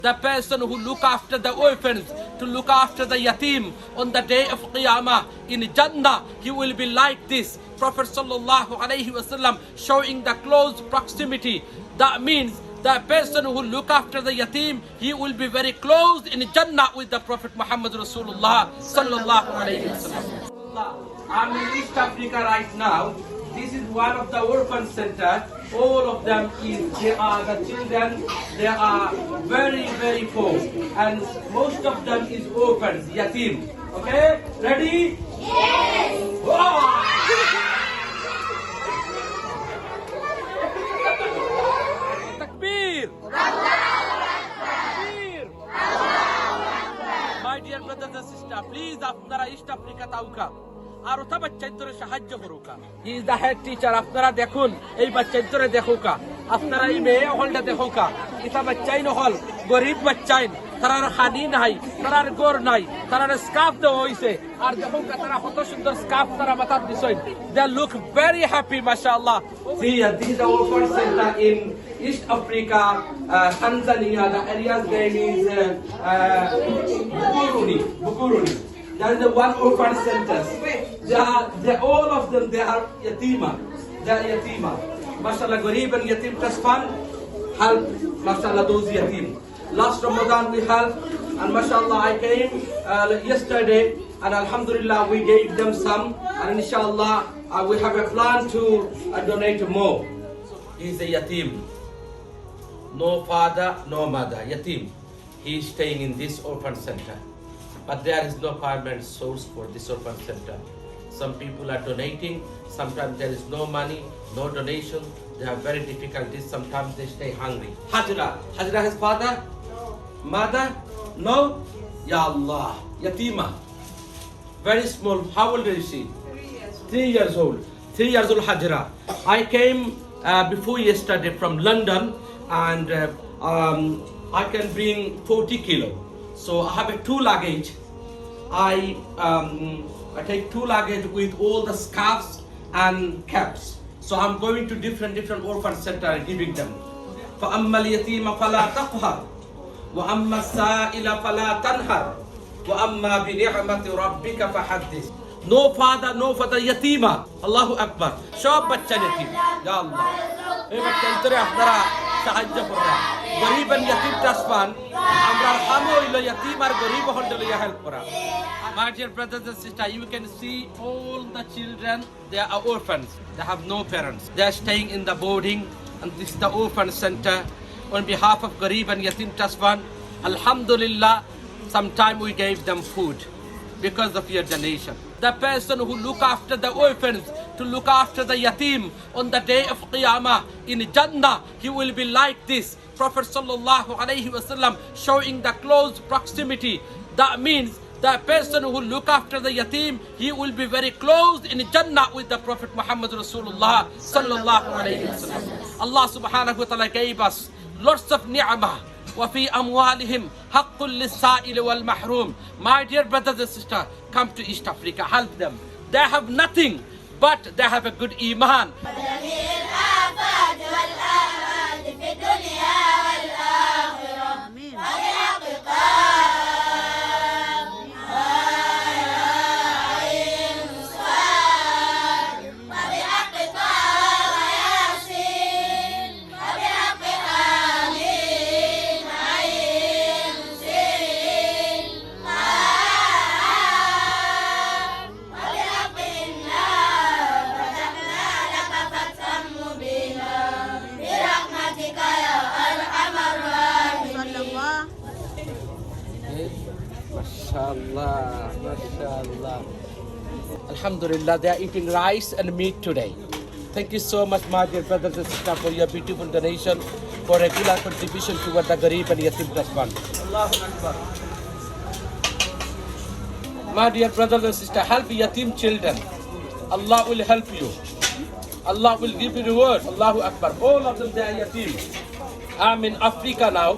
The person who look after the orphans, to look after the yatim on the day of Qiyamah in Jannah, he will be like this. Prophet sallallahu alaihi wasallam showing the close proximity. That means the person who look after the yatim, he will be very close in Jannah with the Prophet Muhammad Rasulullah sallallahu alaihi wasallam. I'm in East Africa right now. This is one of the orphan center. All of them they are the children. They are very, very poor, and most of them is orphans, yatim. Okay, ready? Yes. Takbir. Takbir. My dear brothers and sisters, please, আপনারা East Africa তাউকা আর ওটা বাচ্চার ধরে সাহায্য করুকা। He is the head teacher. আপনারা দেখুন এই বাচ্চার ধরে দেখুকা, আপনারা এই মেয়ে হলটা দেখুকা। এটা বাচ্চাই নহল, গরিব বাচ্চাই, তারার খানি নাই, তারার গোর নাই, তারার স্কার্ফ দেওয়া হয়েছে। আর দেখুকা তারা কত সুন্দর স্কার্ফ তারা মাথার দিছেন। They look very happy, mashallah. See, this is the orphan center in East Africa, Tanzania. The area's name is Bukuruni. That is the one orphan center. All of them, they are yatima. They are yatima. Mashallah, Garib and Yatim Trust Fund help, mashallah, those yatim. Last Ramadan we helped, and mashallah I came yesterday, and alhamdulillah we gave them some, and inshallah we have a plan to donate more. He is a yatim. No father, no mother, yatim. He is staying in this orphan center. But there is no permanent source for this orphan center. Some people are donating, sometimes there is no money, no donation, they have very difficulties, sometimes they stay hungry. Hajra has father? Mother? No? Ya Allah, yatima. Very small, how old is she? 3 years old. 3 years old Hajra. I came before yesterday from London, and I can bring 40 kilo. So I have a 2 luggage. I take 2 luggage with all the scarves and caps. So I'm going to different orphan center and giving them. فَأَمَّا الْيَتِيمَ فَلَا تَقْهَرْ وَأَمَّا السَّائِلَ فَلَا تَنْهَرْ وَأَمَّا بِنِعْمَةِ رَبِّكَ فَحَدِّثْ. No father, no father, yatima. Allahu Akbar. সব বাচ্চা yatim. Ya Allah. এই বাচ্চার ভিতরে আপনারা সাহায্য করা। গরিব and yatim trust fund আমরা কাম হইল yatim আর গরিব হলতে লইয়া হেল্প করা। My dear brothers and sisters, you can see all the children, they are orphans. They have no parents. They are staying in the boarding, and this is the orphan center. On behalf of Garib and Yatim Trust Fund, alhamdulillah, sometime we gave them food because of your donation. The person who look after the orphans, to look after the yatim on the day of Qiyamah in Jannah, he will be like this. Prophet sallallahu alaihi wasallam showing the close proximity. That means the person who look after the yatim, he will be very close in Jannah with the Prophet Muhammad Rasulullah sallallahu alaihi wasallam. Allah subhanahu wa ta'ala gave us lots of ni'mah. وَفِي أَمْوَالِهِمْ حَقٌّ لِلسَّائِلِ وَالْمَحْرُومِ. My dear brothers and sisters, come to East Africa, help them. They have nothing, but they have a good iman. Mashallah, mashallah. Alhamdulillah, they are eating rice and meat today. Thank you so much, my dear brothers and sisters, for your beautiful donation, for regular contribution toward the Garib and Yatim Trust Fund. Allahu Akbar. My dear brothers and sisters, help yatim children. Allah will help you. Allah will give you reward. Allahu Akbar. All of them, they are yatim. I'm in Africa now,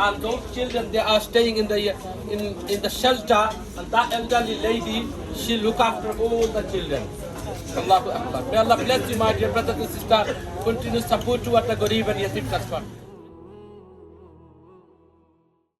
and those children, they are staying in the shelter, and that elderly lady, she look after all the children. Allahu Akbar. May Allah bless you, my dear brothers and sisters. Continue support to what the Garib and Yatim Trust Fund.